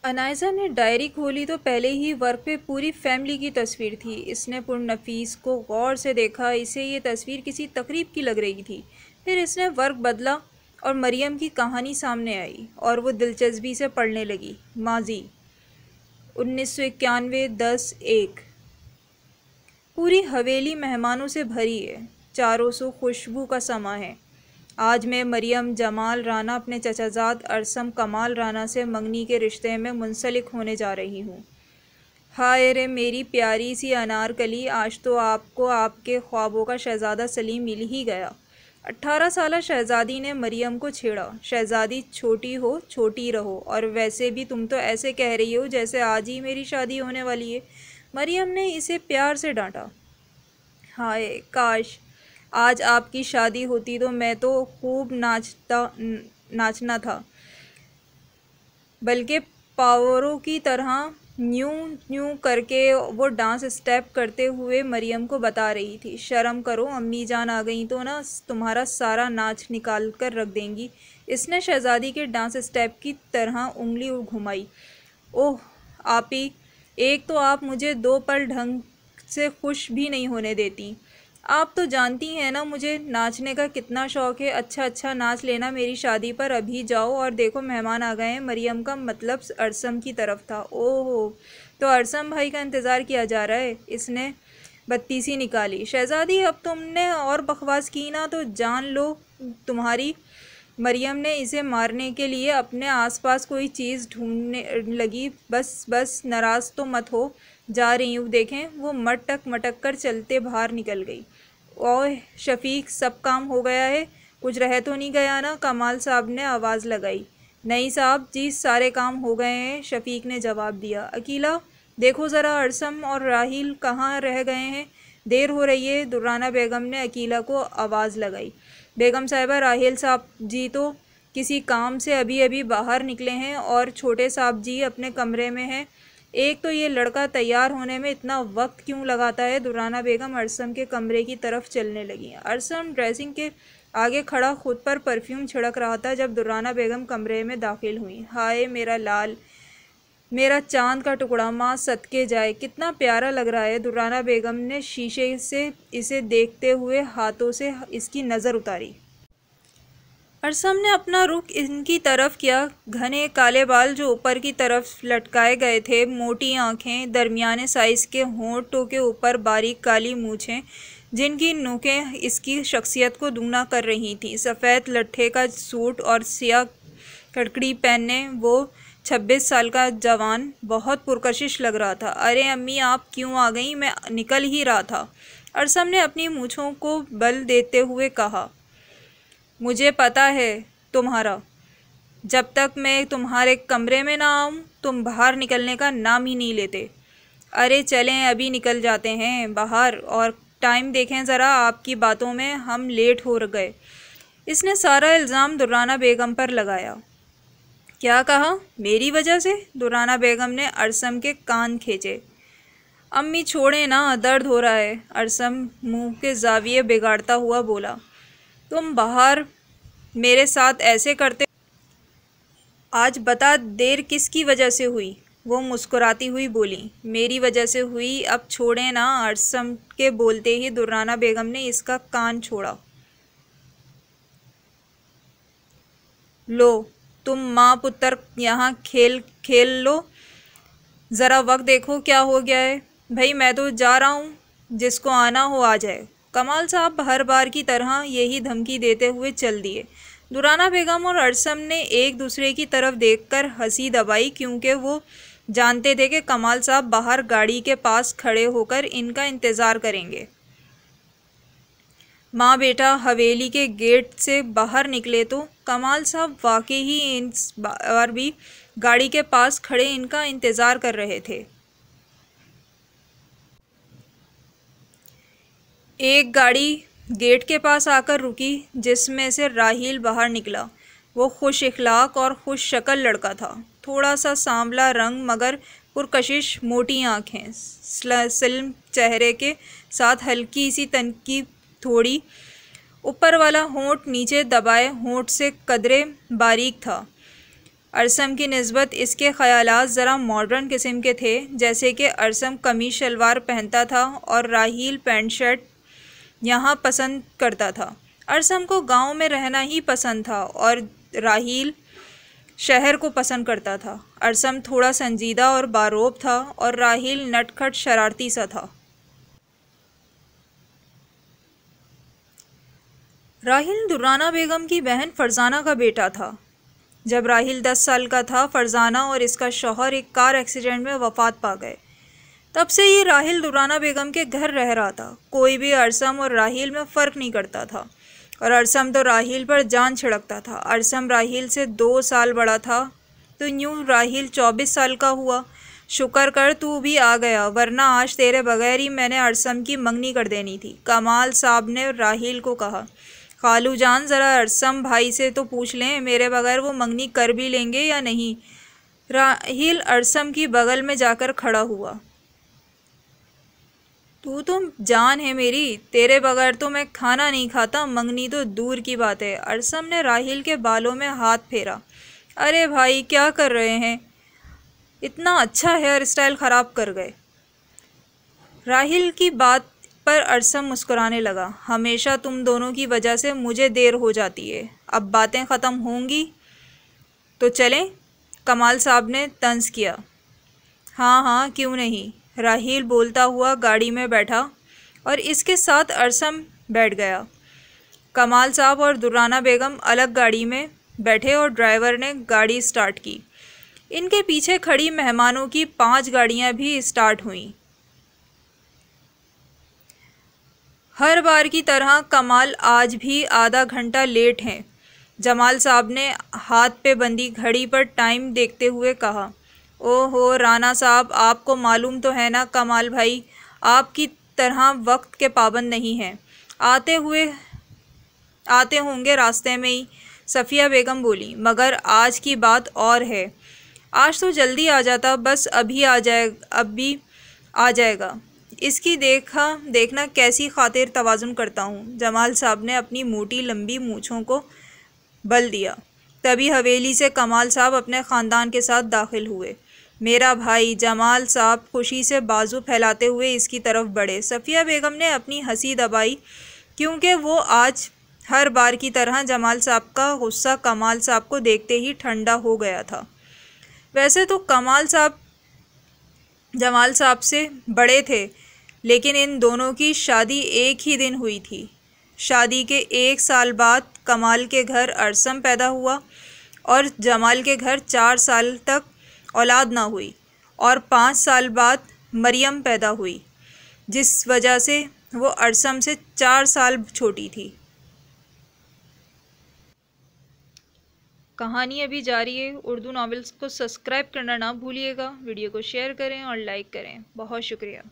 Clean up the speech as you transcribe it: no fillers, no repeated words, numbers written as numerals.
अनायसा ने डायरी खोली तो पहले ही वर्क पे पूरी फैमिली की तस्वीर थी। इसने पुरनफीस को गौर से देखा। इसे ये तस्वीर किसी तकरीब की लग रही थी। फिर इसने वर्क बदला और मरियम की कहानी सामने आई और वो दिलचस्पी से पढ़ने लगी। माजी 1991 10-1। पूरी हवेली मेहमानों से भरी है। चारों सौ खुशबू का समा है। आज मैं मरियम जमाल राना अपने चचाजाद अरसम कमाल राना से मंगनी के रिश्ते में मुंसलिक होने जा रही हूँ। हाय रे मेरी प्यारी सी अनारकली, आज तो आपको आपके ख्वाबों का शहजादा सलीम मिल ही गया। 18 साला शहजादी ने मरियम को छेड़ा। शहजादी छोटी हो छोटी रहो, और वैसे भी तुम तो ऐसे कह रही हो जैसे आज ही मेरी शादी होने वाली है। मरियम ने इसे प्यार से डांटा। हाय काश आज आपकी शादी होती तो मैं तो खूब नाचना था, बल्कि पावरों की तरह न्यू न्यू करके वो डांस स्टेप करते हुए मरियम को बता रही थी। शर्म करो, अम्मी जान आ गई तो ना तुम्हारा सारा नाच निकाल कर रख देंगी। इसने शहजादी के डांस स्टेप की तरह उंगली घुमाई। ओह आपी, एक तो आप मुझे दो पल ढंग से खुश भी नहीं होने देती। आप तो जानती हैं ना मुझे नाचने का कितना शौक़ है। अच्छा अच्छा नाच लेना मेरी शादी पर। अभी जाओ और देखो मेहमान आ गए हैं। मरियम का मतलब अरसम की तरफ था। ओह तो अरसम भाई का इंतज़ार किया जा रहा है। इसने बत्तीसी निकाली। शहजादी अब तुमने और बकवास की ना तो जान लो तुम्हारी। मरियम ने इसे मारने के लिए अपने आसपास कोई चीज़ ढूंढने लगी। बस बस नाराज़ तो मत हो, जा रही हूँ। देखें वो मटक मटक कर चलते बाहर निकल गई। ओह शफीक, सब काम हो गया है? कुछ रह तो नहीं गया ना? कमाल साहब ने आवाज़ लगाई। नहीं साहब जी, सारे काम हो गए हैं, शफीक ने जवाब दिया। अकीला देखो ज़रा अरसम और राहिल कहाँ रह गए हैं? देर हो रही है, दुर्राना बेगम ने अकीला को आवाज़ लगाई। बेगम साहिबा, राहिल साहब जी तो किसी काम से अभी अभी बाहर निकले हैं और छोटे साहब जी अपने कमरे में हैं। एक तो ये लड़का तैयार होने में इतना वक्त क्यों लगाता है? दुर्राना बेगम अरसम के कमरे की तरफ चलने लगी। अरसम ड्रेसिंग के आगे खड़ा खुद पर परफ्यूम छिड़क रहा था जब दुर्राना बेगम कमरे में दाखिल हुई। हाय मेरा लाल, मेरा चांद का टुकड़ा, माँ सदके जाए, कितना प्यारा लग रहा है। दुर्राना बेगम ने शीशे से इसे देखते हुए हाथों से इसकी नज़र उतारी। अरसम ने अपना रुख इनकी तरफ किया। घने काले बाल जो ऊपर की तरफ लटकाए गए थे, मोटी आंखें, दरमियाने साइज़ के होंठों के ऊपर बारीक काली मूछें जिनकी नोकें इसकी शख्सियत को दूना कर रही थीं। सफ़ेद लट्ठे का सूट और सियाह कड़कड़ी पहनने वो 26 साल का जवान बहुत पुरकशिश लग रहा था। अरे अम्मी आप क्यों आ गई? मैं निकल ही रहा था, अरसम ने अपनी मूँछों को बल देते हुए कहा। मुझे पता है तुम्हारा, जब तक मैं तुम्हारे कमरे में ना आऊँ तुम बाहर निकलने का नाम ही नहीं लेते। अरे चलें अभी निकल जाते हैं बाहर, और टाइम देखें ज़रा, आपकी बातों में हम लेट हो गए। इसने सारा इल्ज़ाम दुर्राना बेगम पर लगाया। क्या कहा? मेरी वजह से? दुर्राना बेगम ने अरसम के कान खींचे। अम्मी छोड़े ना, दर्द हो रहा है, अरसम मुंह के जाविये बिगाड़ता हुआ बोला। तुम बाहर मेरे साथ ऐसे करते? आज बता देर किसकी वजह से हुई? वो मुस्कुराती हुई बोली। मेरी वजह से हुई, अब छोड़े ना, अरसम के बोलते ही दुर्राना बेगम ने इसका कान छोड़ा। लो तुम माँ पुत्र यहाँ खेल खेल लो, ज़रा वक्त देखो क्या हो गया है। भाई मैं तो जा रहा हूँ, जिसको आना हो आ जाए। कमाल साहब हर बार की तरह यही धमकी देते हुए चल दिए। दुर्राना बेगम और अरसम ने एक दूसरे की तरफ देखकर हंसी दबाई, क्योंकि वो जानते थे कि कमाल साहब बाहर गाड़ी के पास खड़े होकर इनका इंतज़ार करेंगे। माँ बेटा हवेली के गेट से बाहर निकले तो कमाल साहब वाकई ही इस बार भी गाड़ी के पास खड़े इनका इंतज़ार कर रहे थे। एक गाड़ी गेट के पास आकर रुकी, जिसमें से राहिल बाहर निकला। वो खुश इखलाक और खुश शक्ल लड़का था। थोड़ा सा सांवला रंग मगर पुरकशिश, मोटी आँखें, स्लिम चेहरे के साथ हल्की सी तनकी, थोड़ी ऊपर वाला होंठ नीचे दबाए होंठ से कदरे बारीक था। अरसम की निस्बत इसके ख़यालात ज़रा मॉडर्न किस्म के थे, जैसे कि अरसम कमीज शलवार पहनता था और राहील पैंट शर्ट यहाँ पसंद करता था। अरसम को गांव में रहना ही पसंद था और राहील शहर को पसंद करता था। अरसम थोड़ा संजीदा और बारोब था और राहील नटखट शरारती सा था। राहील दुर्राना बेगम की बहन फरजाना का बेटा था। जब राहील 10 साल का था, फरजाना और इसका शौहर एक कार एक्सीडेंट में वफात पा गए। तब से ये राहील दुर्राना बेगम के घर रह रहा था। कोई भी अरसम और राहील में फ़र्क नहीं करता था और अरसम तो राहील पर जान छिड़कता था। अरसम राहील से 2 साल बड़ा था, तो यूँ राहील 24 साल का हुआ। शुक्र कर तू भी आ गया, वरना आज तेरे बगैर ही मैंने अरसम की मंगनी कर देनी थी। कमाल साहब ने राहील को कहा। खालू जान, ज़रा अरसम भाई से तो पूछ लें, मेरे बगैर वो मंगनी कर भी लेंगे या नहीं। राहील अरसम की बगल में जाकर खड़ा हुआ। तू तो जान है मेरी, तेरे बगैर तो मैं खाना नहीं खाता, मंगनी तो दूर की बात है। अरसम ने राहील के बालों में हाथ फेरा। अरे भाई, क्या कर रहे हैं, इतना अच्छा हेयर स्टाइल ख़राब कर गए। राहील की बात पर अरसम मुस्कुराने लगा। हमेशा तुम दोनों की वजह से मुझे देर हो जाती है। अब बातें ख़त्म होंगी तो चलें, कमाल साहब ने तंज किया। हाँ हाँ, क्यों नहीं, राहील बोलता हुआ गाड़ी में बैठा और इसके साथ अरसम बैठ गया। कमाल साहब और दुर्राना बेगम अलग गाड़ी में बैठे और ड्राइवर ने गाड़ी स्टार्ट की। इनके पीछे खड़ी मेहमानों की 5 गाड़ियां भी स्टार्ट हुईं। हर बार की तरह कमाल आज भी आधा घंटा लेट हैं। जमाल साहब ने हाथ पे बंदी घड़ी पर टाइम देखते हुए कहा। ओहो राना साहब, आपको मालूम तो है ना कमाल भाई, आपकी तरह वक्त के पाबंद नहीं हैं। आते होंगे रास्ते में ही, सफ़िया बेगम बोली। मगर आज की बात और है, आज तो जल्दी आ जाता, बस अभी आ जाएगा। इसकी देखना कैसी खातिर तवाज़ुन करता हूँ। जमाल साहब ने अपनी मोटी लंबी मूँछों को बल दिया। तभी हवेली से कमाल साहब अपने ख़ानदान के साथ दाखिल हुए। मेरा भाई, जमाल साहब खुशी से बाजू फैलाते हुए इसकी तरफ बढ़े। सफ़िया बेगम ने अपनी हंसी दबाई, क्योंकि वो आज हर बार की तरह जमाल साहब का गुस्सा कमाल साहब को देखते ही ठंडा हो गया था। वैसे तो कमाल साहब जमाल साहब से बड़े थे, लेकिन इन दोनों की शादी एक ही दिन हुई थी। शादी के 1 साल बाद कमाल के घर अरसम पैदा हुआ और जमाल के घर 4 साल तक औलाद ना हुई और 5 साल बाद मरियम पैदा हुई, जिस वजह से वो अरसम से 4 साल छोटी थी। कहानी अभी जारी है। उर्दू नॉवेल्स को सब्सक्राइब करना ना भूलिएगा। वीडियो को शेयर करें और लाइक करें। बहुत शुक्रिया।